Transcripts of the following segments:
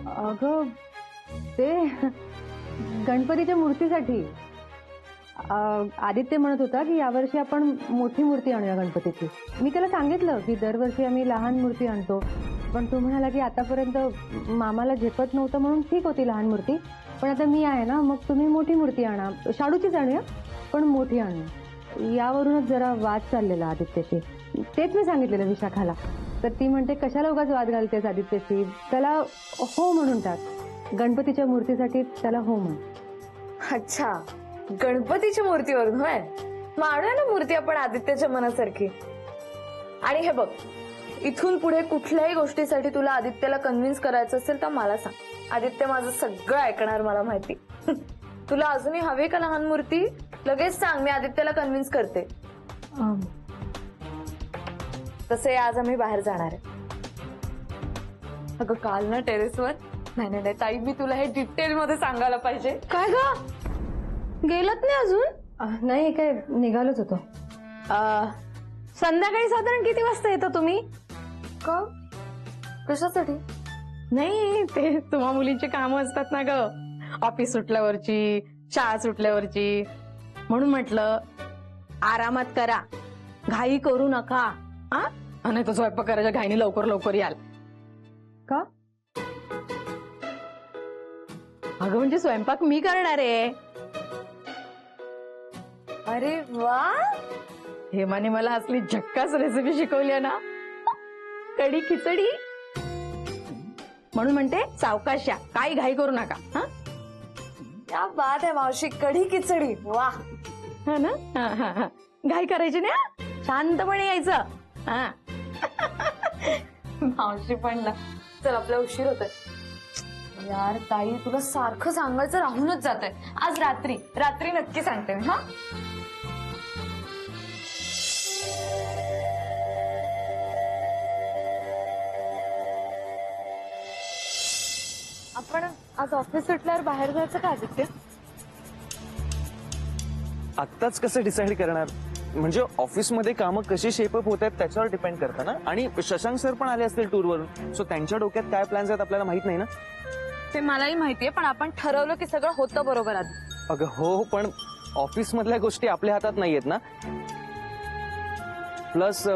अगं ते गणपतीच्या मूर्तीसाठी आदित्य म्हणत होता की यावर्षी आपण मोठी मूर्ती आणूया गणपतीची. मी त्याला सांगितलं की दरवर्षी आम्ही लहान मूर्ती आणतो, पण तू म्हणाला की आतापर्यंत मामाला झेपत नव्हतं म्हणून ठीक होती लहान मूर्ती, पण आता मी आहे ना, मग तुम्ही मोठी मूर्ती आणा, शाडूचीच आणूया पण मोठी आणू. यावरूनच जरा वाद चाललेला आदित्यशी. तेच मी सांगितलेलं विशाखाला, तर ती म्हणते कशाला उगाच वाद घालतेस आदित्यशी, त्याला हो म्हणून टाक, गणपतीच्या मूर्तीसाठी त्याला हो म्हण. अच्छा, गणपतीच्या मूर्तीवरून होय. मानूया ना मूर्ती आपण आदित्यच्या मनासारखी. आणि हे बघ, इथून पुढे कुठल्याही गोष्टीसाठी तुला आदित्यला कन्व्हिन्स करायचं असेल तर मला सांग. आदित्य माझं सगळं ऐकणार, मला माहिती. तुला अजूनही हवी का लहान मूर्ती? लगेच सांग, मी आदित्यला कन्व्हिन्स करते. तसे आज आम्ही बाहेर जाणार आहे. अगं काल ना टेरेसवर, नाही ताई, मी तुला हे डिटेल मध्ये सांगायला पाहिजे. काय ग, गेलत नाही अजून? नाही, काय निघालोच होतो. संध्याकाळी साधारण किती वाजता येता तुम्ही? का? कशासाठी? नाही, ते तुम्हा मुलींची कामं असतात ना ग, ऑफिस सुटल्यावरची, शाळा सुटल्यावरची, म्हणून म्हटलं आरामात करा, घाई करू नका. नाही तो स्वयंपाक करायच्या घाईने लवकर लवकर याल. का? अगं म्हणजे स्वयंपाक मी करणार आहे. अरे वा, हेमाने मला असली झक्कास रेसिपी शिकवली आहे ना, कढी खिचडी. म्हणून म्हणते सावकाश या, काही घाई करू नका. क्या बात आहे मावशी, कढी खिचडी, वा. हा ना, घाई करायची ना, शांतपणे यायचं. मावशी पण ना. चल, आपला उशीर होतोय. यार ताई, तुला सारखं सांगायचं राहूनच जातंय. आज रात्री रात्री नक्की सांगते मी. हा, आपण आज ऑफिस सुटल्यावर बाहेर जायचं का आदित्य? आत्ताच कसं डिसाईड करणार? म्हणजे ऑफिसमध्ये कामं कशी शेपअप होत आहेत त्याच्यावर डिपेंड करतं ना. आणि शशांक सर पण आले असतील टूरवरून, सो त्यांच्या डोक्यात काय प्लॅन्स आहेत आपल्याला माहित नाही ना. ते मलाही माहितीये, पण आपण ठरवलं की सगळं होतं बरोबर आधी. अगं हो, पण ऑफिस मधल्या गोष्टी आपल्या हातात नाहीयेत ना. प्लस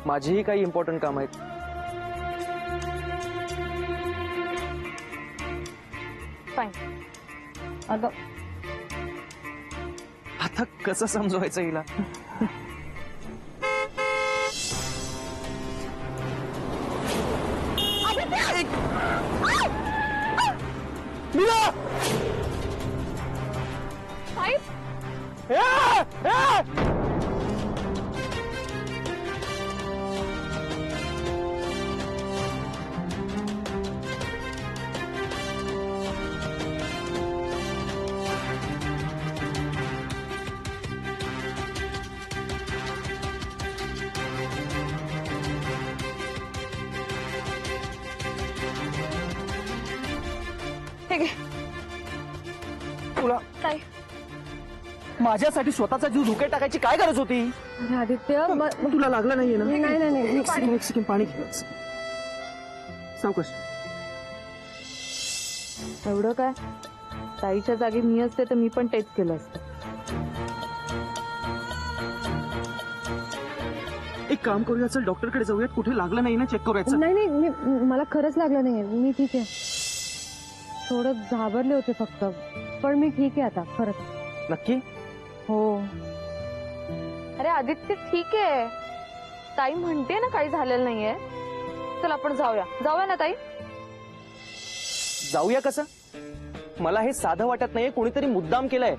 माझीही काही इम्पॉर्टंट काम आहेत. फाईन. अगं आता कसं समजवायचं हिला? तुला काय माझ्यासाठी स्वतःचा जीव धोक्यात टाकायची काय गरज होती? अरे आदित्य, तुला लागलं नाहीये ना? नाही. एक सेकंड पाणी घे. सावकाश. एवढं काय? ताईच्या जागी मी असते तर मी पण तेच केलं असतं. एक काम करूया, चल डॉक्टरकडे जाऊयात. कुठे लागलं नाही ना, चेक करूया. नाही, मला खरंच लागलं नाहीये, मी ठीक आहे. थोडं घाबरले होते फक्त, पण मी ठीक आहे आता खरंच. नक्की? हो. अरे आदित्य, ठीक आहे. ताई म्हणते ना काही झालेलं नाहीये. चल आपण जाऊया ना ताई. जाऊया कसं? मला हे साधं वाटत नाहीये. कोणीतरी मुद्दाम केलंय.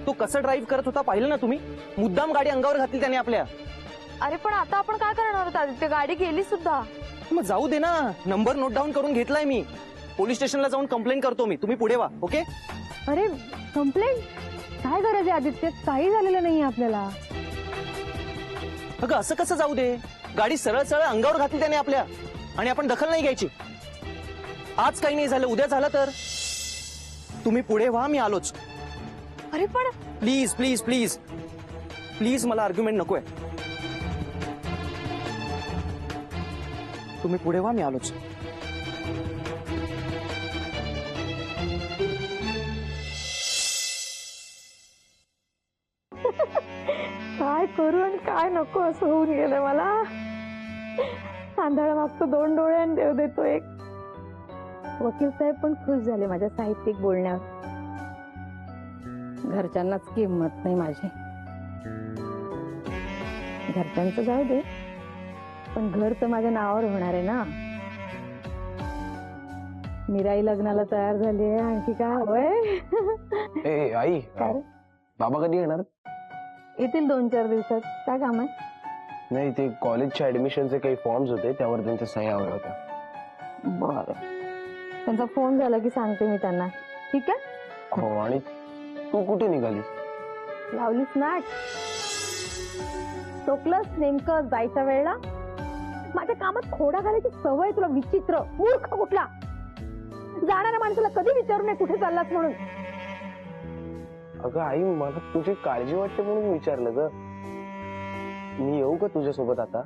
तो कसं ड्राईव्ह करत होता पाहिलं ना तुम्ही? मुद्दाम गाडी अंगावर घातली त्याने आपल्या. अरे पण आता आपण काय करणार आहोत आदित्य? गाडी गेली सुद्धा. मग जाऊ दे ना. नंबर नोट डाऊन करून घेतलाय मी. पोलीस स्टेशनला जाऊन कंप्लेंट करतो मी. तुम्ही पुढे वा. ओके? अरे कंप्लेंट काय गरज आहे आदित्य? काही झालेलं नाहीये आपल्याला. अगं असं कसं जाऊ दे? गाडी सरळ सरळ अंगावर घातली त्याने आपल्या, आणि आपण दखल नाही घ्यायची. आज काही नाही झालं, उद्या झालं तर? तुम्ही पुढे व्हा, मी आलोच. अरे पण प्लीज प्लीज प्लीज प्लीज, मला आर्ग्युमेंट नकोय. तुम्ही पुढे व्हा, मी आलोच. करू आणि काय नको असं होऊन गेलं मला. तांदळा मागतो 2 डोळे आणि देव देतो 1. वकील साहेब पण खुश झाले माझ्या साहित्यिक बोलण्यावर. घरच्यांनाच किंमत नाही माझी. घरच्यांचं जाऊ दे, पण घर तर माझ्या नावावर होणार आहे ना. मीराई लग्नाला तयार झाली आहे, आणखी काय हवंय? ए आई काय रे? बाबा कधी येणार? येतील 2-4 दिवसात. काय काम आहे? नाही, ते कॉलेजच्या ऍडमिशनचे काही फॉर्म्स होते, त्यावर त्यांच्या सह्या हव्या होत्या. बरं, त्यांचा फोन झाला की सांगते मी त्यांना. ठीक आहे? हो, आणि तू कुठे निघालीस? लावलीस नाट. चोकलंस नेमकं जायच्या वेळेला. माझ्या कामात खोडा घालायची सवय तुला, विचित्र मूर्ख कुठला. जाणाऱ्या माणसाला कधी विचारू नये कुठे चाललास म्हणून. अगं आई, मला तुझी काळजी वाटते म्हणून विचारलं ग. मी येऊ का तुझ्यासोबत आता?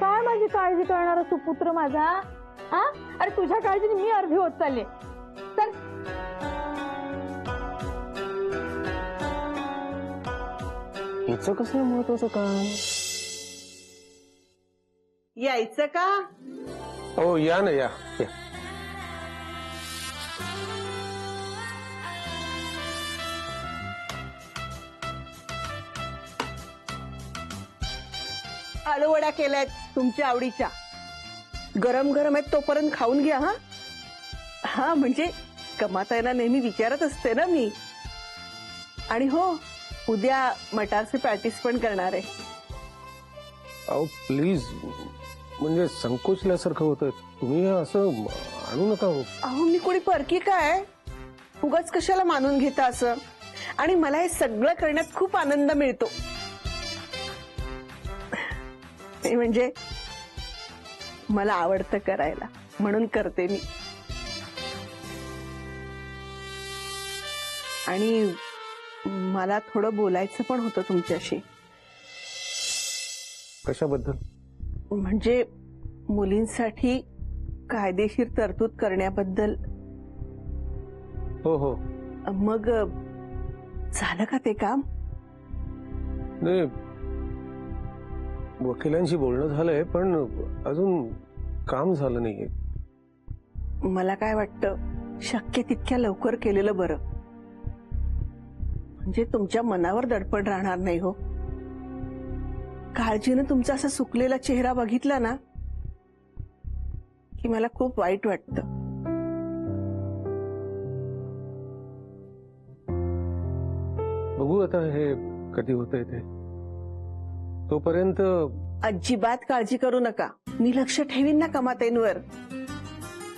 काय माझी काळजी करणारा सुपुत्र माझा. अरे तुझ्या काळजीने मी अर्धी होत चालले. चल. हिचं कसलं महत्वाचं काम? यायचं का? हो, या ना, या. आलूवड्या केल्यात तुमच्या आवडीच्या. गरम गरम आहेत तोपर्यंत खाऊन घ्या. हा हा, म्हणजे कमाताईला नेहमी विचारत असते ना मी. आणि हो, उद्या मटारचे पॅटीस पण करणार आहे. अहो प्लीज, म्हणजे संकोचल्यासारखं होतंय. तुम्ही असं आणू नका हो. अहो, मी कोणी परकी काय? उगाच कशाला मानून घेता असं. आणि मला हे सगळं करण्यात खूप आनंद मिळतो. ते म्हणजे मला आवडतं करायला, म्हणून करते मी. आणि मला थोडं बोलायचं पण होतं तुमच्याशी. कशाबद्दल? म्हणजे मुलींसाठी कायदेशीर तरतूद करण्याबद्दल. हो हो. मग झालं का ते काम? नाही, वकिलांशी बोलणं झालंय, पण अजून काम झालं नाहीये. मला काय वाटतं, शक्य तितक्या लवकर केलेलं बरं. म्हणजे तुमच्या मनावर दडपण राहणार नाही. हो, काळजीनं तुमचा असा सुकलेला चेहरा बघितला ना की मला खूप वाईट वाटतं. बघू आता हे कधी होतंय ते. तोपर्यंत अजिबात काळजी करू नका. मी लक्ष ठेवीन ना कमाताईंवर.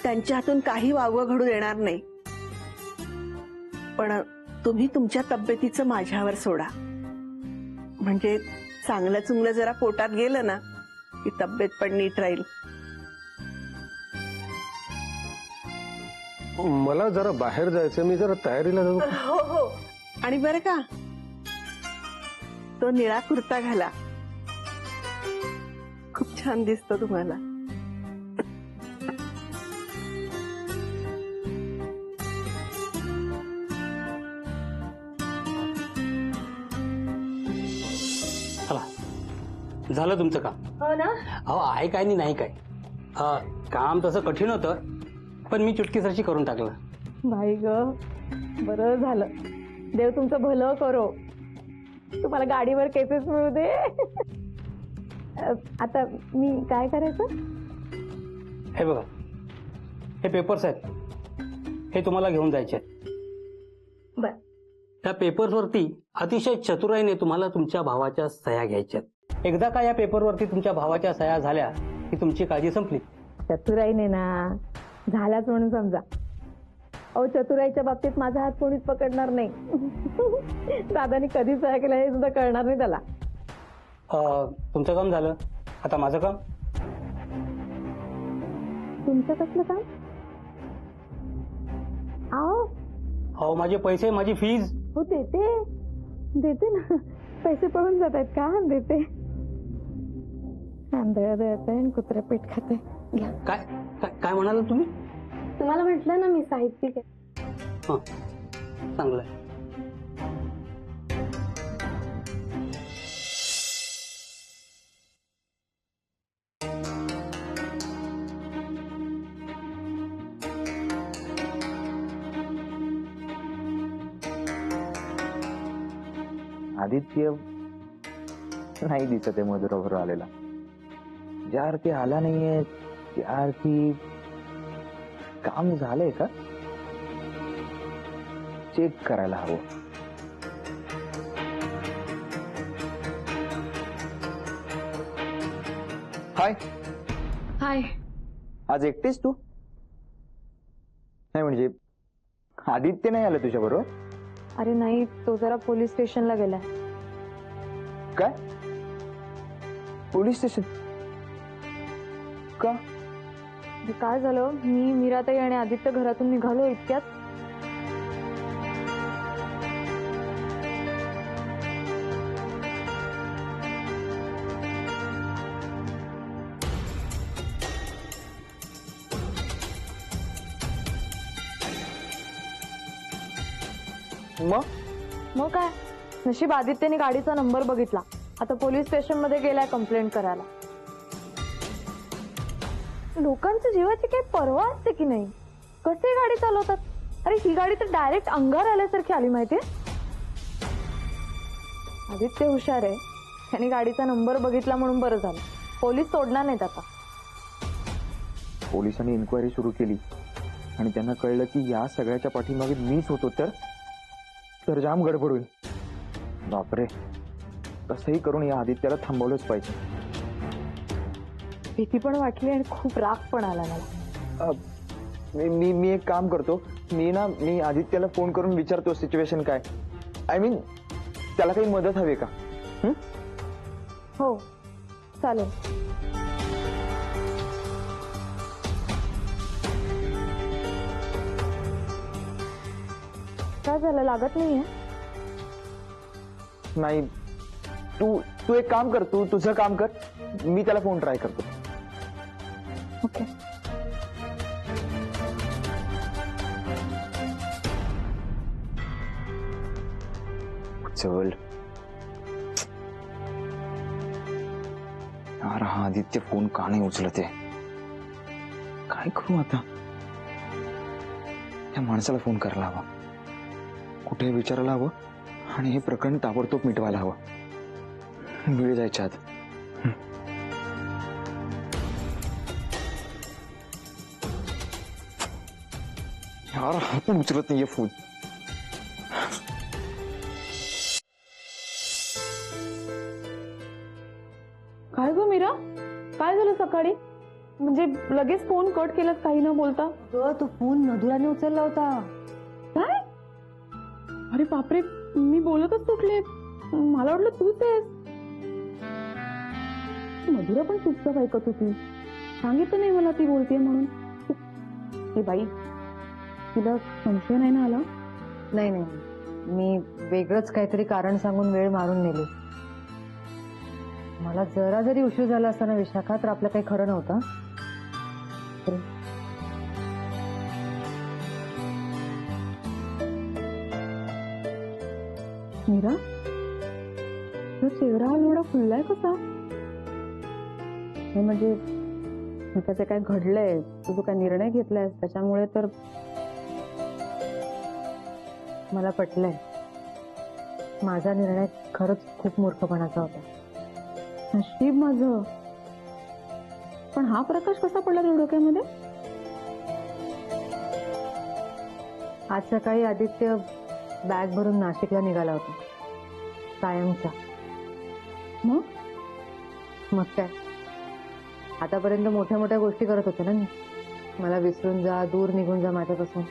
त्यांच्या हातून काही वावगं घडू देणार नाही. पण तुम्ही तुमच्या तब्येतीचं माझ्यावर सोडा. म्हणजे चांगलं चुंगलं जरा पोटात गेलं ना की तब्येत पण नीट राहील. मला जरा बाहेर जायचं, मी जरा तयारीला जाऊ. हो हो. आणि बरं का, तो निळा कुर्ता घाला, खूप छान दिसतो तुम्हाला. चला, झालं तुमचं काम. हो ना. अहो, आहे काय नाही काय. काम तसं कठीण होतं, पण मी चुटकीसरशी करून टाकलं. भाई ग, बरं झालं. देव तुमचं भलं करो. तुम्हाला गाडीवर केसेस मिळू दे. आता मी काय करायचं? हे बघा, हे पेपर्स आहेत, हे तुम्हाला घेऊन जायचे आहेत. बर. त्या पेपर्सवरती अतिशय चतुराईने तुम्हाला तुमच्या भावाच्या सह्या घ्यायच्या. एकदा का या पेपरवरती तुमच्या भावाच्या सह्या झाल्या की तुमची काळजी संपली. चतुराईने ना झाल्याच म्हणून समजा. अहो, चतुराईच्या बाबतीत माझा हात कोणीच पकडणार नाही. दादानी कधी सह्या केल्या हे सुद्धा कळणार नाही त्याला. तुमचं काम झालं, आता माझं काम. तुमचं कसलं काम? अहो, माझे पैसे, माझी फीज. हो, देते ना. पैसे पळून जात आहेत का? देते. आंधळ दळत आहे, कुत्रा पीठ खाते. घ्या. काय काय म्हणाल तुम्ही? तुम्हाला म्हटलं ना मी साहित्यिक आहे. हां, चांगलं आहे. आदित्य नाही दिसत आहे मधुरावर आलेला. ज्या अर्थी आला नाहीये त्या अर्थी काम झालंय का चेक करायला हवं. हाय, हाय. आज एकटीच तू? नाही म्हणजे आदित्य नाही आलं तुझ्या बरोबर? अरे नाही, तो जरा पोलीस स्टेशनला गेलाय. काय पोलीस स्टेशन का? काय झालं, मी मीराताई आणि आदित्य घरातून निघालो इतक्यात मग काय, नशीब आदित्यने गाडीचा नंबर बघितला. आता पोलीस स्टेशन मध्ये गेलाय कंप्लेंट करायला. लोकांच्या जीवाची काही पर्वा असते की नाही? कसे गाडी चालवतात. अरे ही गाडी तर डायरेक्ट अंगावर आल्यासारखी आली माहितीये. आदित्य हुशार आहे, त्याने गाडीचा नंबर बघितला म्हणून बरं झालं. पोलीस सोडणार नाहीत आता. पोलिसांनी इन्क्वायरी सुरू केली आणि त्यांना कळलं की या सगळ्याच्या पाठीमागे मीच होतो तर जाम गडबड होईल. बापरे, कसंही करून या आदित्याला थांबवलंच पाहिजे. भीती पण वाटली आणि खूप राग पण आला मला. मी एक काम करतो, मी आदित्याला फोन करून विचारतो सिच्युएशन काय. आय मीन त्याला काही मदत हवी का? हो चालेल. काय झालं, लागत नाहीये? नाही, तू एक काम कर, तू तुझं काम कर, मी त्याला फोन ट्राय करतो. ओके. चल यार, हा आदित्य फोन का नाही उचलत आहे? काय करू आता? त्या माणसाला फोन करायला हवा, कुठे विचारायला हवं आणि हे प्रकरण ताबडतोब मिटवायला हवं. वेळ जायच्या आत. यार हा पण उचलत नाहीये फोन. काय गं मीरा, काय झालं सकाळी? म्हणजे लगेच फोन कट केलास काही न बोलता? तो फोन मधुराने उचलला होता. काय? अरे बापरे, मी बोलतच सुटले. मला वाटलं तूच आहेस. मधुरा पण चुपचाप ऐकत होती. सांगितलं नाही मला ती बोलतेय म्हणून. हे बाई, तिला संशय नाही ना आला? नाही नाही, मी वेगळंच काहीतरी कारण सांगून वेळ मारून नेली. मला जरा जरी उशीर झाला असता ना विशाखा, तर आपलं काही खरं नव्हतं. मीरा, तुझा चेहरा एवढा फुललाय कसा? हे म्हणजे त्याचे काय घडलंय, तू जो काय निर्णय घेतलाय त्याच्यामुळे तर मला पटलंय. माझा निर्णय खरंच खूप मूर्खपणाचा होता. नशीब माझं. पण हा प्रकाश कसा पडला तुझ्या डोक्यामध्ये? आज सकाळी आदित्य बॅग भरून नाशिकला निघाला होता, कायमचा. मग काय, आतापर्यंत मोठ्या मोठ्या गोष्टी करत होते ना मी. मला विसरून जा, दूर निघून जा माझ्यापासून.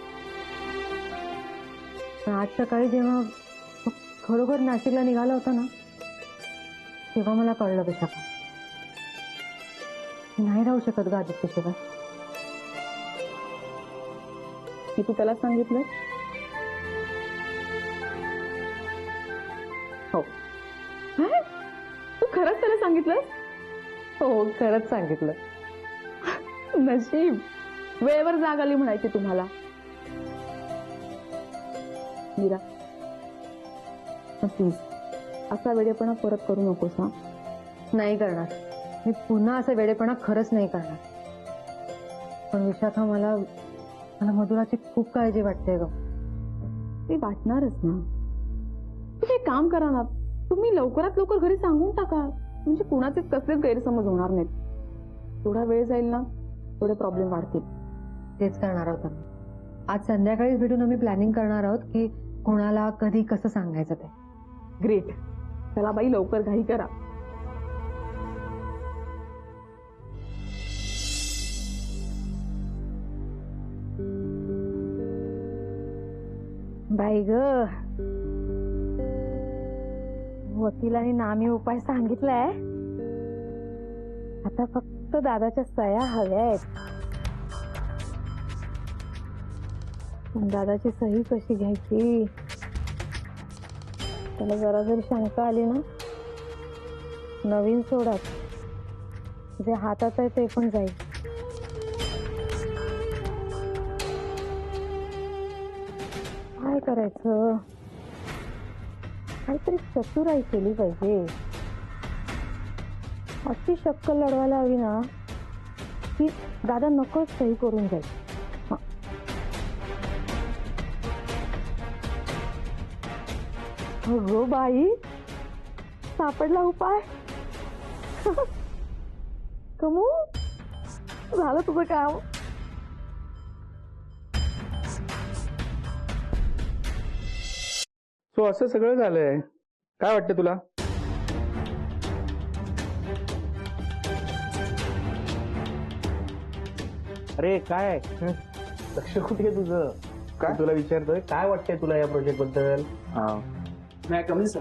पण आज सकाळी जेव्हा खरोखर नाशिकला निघाला होता ना, तेव्हा मला कळलं विशाखा, नाही राहू शकत ग आदित्यशिवाय. की तू त्याला सांगितलं? हो. काय? तू खरंच त्याला सांगितलं? हो, खरंच सांगितलं. नशीब, वेळेवर जाग आली म्हणायची तुम्हाला. मीरा, प्लीज असा वेडेपणा परत करू नकोस ना. नाही करणार मी पुन्हा असं वेडेपणा, खरंच नाही करणार. पण विशाखा, मला मधुराची खूप काळजी वाटते ग. ते वाटणारच ना. तुम्ही एक काम करा ना, तुम्ही लवकरात लवकर घरी सांगून टाका, म्हणजे कुणाचेच कसलेच गैरसमज होणार नाहीत. थोडा वेळ जाईल ना, थोडे प्रॉब्लेम वाढतील. तेच करणार आहोत आम्ही. आज संध्याकाळीच भेटून आम्ही प्लॅनिंग करणार आहोत की कोणाला कधी कसं सांगायचं ते. ग्रेट. चला बाई, लवकर घाई करा. बाई ग, वकिलांनी नामी उपाय सांगितलाय. आता फक्त दादाच्या सह्या हव्या आहेत. पण दादाची सही कशी घ्यायची, त्याला जरा जरी शंका आली ना, नवीन सोडात जे हातात आहे ते पण जाईल. काय करायचं, काहीतरी चतुराई केली पाहिजे. अशी शक्कल लढवायला हवी ना की दादा नकोच सही करून जाईल. अगो बाई, सापडला उपाय. कमू, झालं तुझं काम. सो असं सगळं झालंय. काय वाटतं तुला? अरे काय लक्ष कुठे तुझं? काय तुला विचारतोय, काय वाटतंय तुला या प्रोजेक्ट बद्दल? नाही कमी सर.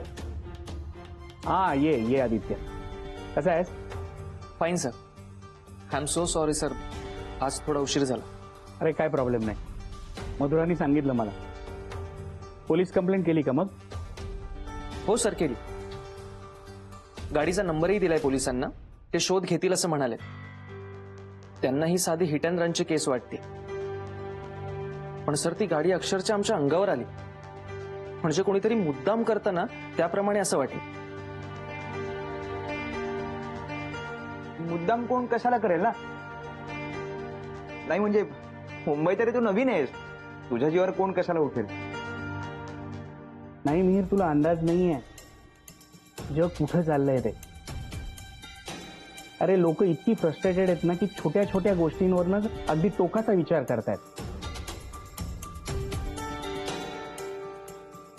हा, ये आदित्य, कसा आहेस? Fine sir. I am so sorry sir, आज थोडा उशीर झाला. अरे काय प्रॉब्लेम नाही. मधुरानी सांगितलं मला. पोलीस कंप्लेंट केली का मग? हो सर, केली. गाडीचा नंबरही दिलाय पोलिसांना, ते शोध घेतील असं म्हणाले. त्यांना ही साधी हिट अँड रनची केस वाटते, पण सर ती गाडी अक्षरशः आमच्या अंगावर आली. म्हणजे कोणीतरी मुद्दाम करताना त्याप्रमाणे असं वाटलं. मुद्दाम कोण कशाला करेल ना? नाही म्हणजे मुंबई तरी तू नवीन आहेस, तुझ्या जीवावर कोण कशाला उठेल? नाही मिहीर, तुला अंदाज नाहीये जग कुठं चाललंय ते. अरे लोक इतकी फ्रस्ट्रेटेड आहेत ना की छोट्या छोट्या गोष्टींवरनं अगदी टोकाचा विचार करतायत.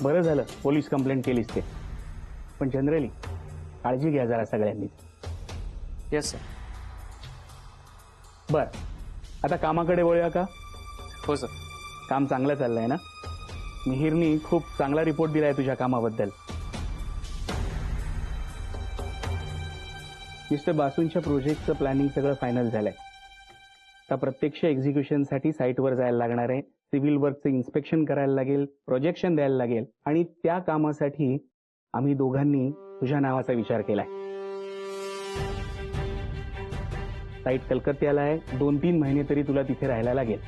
बरं झालं पोलीस कंप्लेंट केलीस ते, पण जनरली काळजी घ्या जरा सगळ्यांनी. Yes sir. बर, आता कामाकडे वळूया का? हो सर. काम चांगलं चाललंय ना? मिहीरनी खूप चांगला रिपोर्ट दिलाय तुझ्या कामाबद्दल. मिस्टर बासूंच्या प्रोजेक्टचं प्लॅनिंग सगळं फायनल झालंय. आता प्रत्यक्ष एक्झिक्युशनसाठी साईटवर जायला लागणार आहे, सिव्हिल वर्कचं इन्स्पेक्शन करायला लागेल, प्रोजेक्शन द्यायला लागेल, आणि त्या कामासाठी आम्ही दोघांनी तुझ्या नावाचा विचार केलाय. साईट कलकत्त्याला आहे, 2-3 महिने तरी तुला तिथे राहायला लागेल.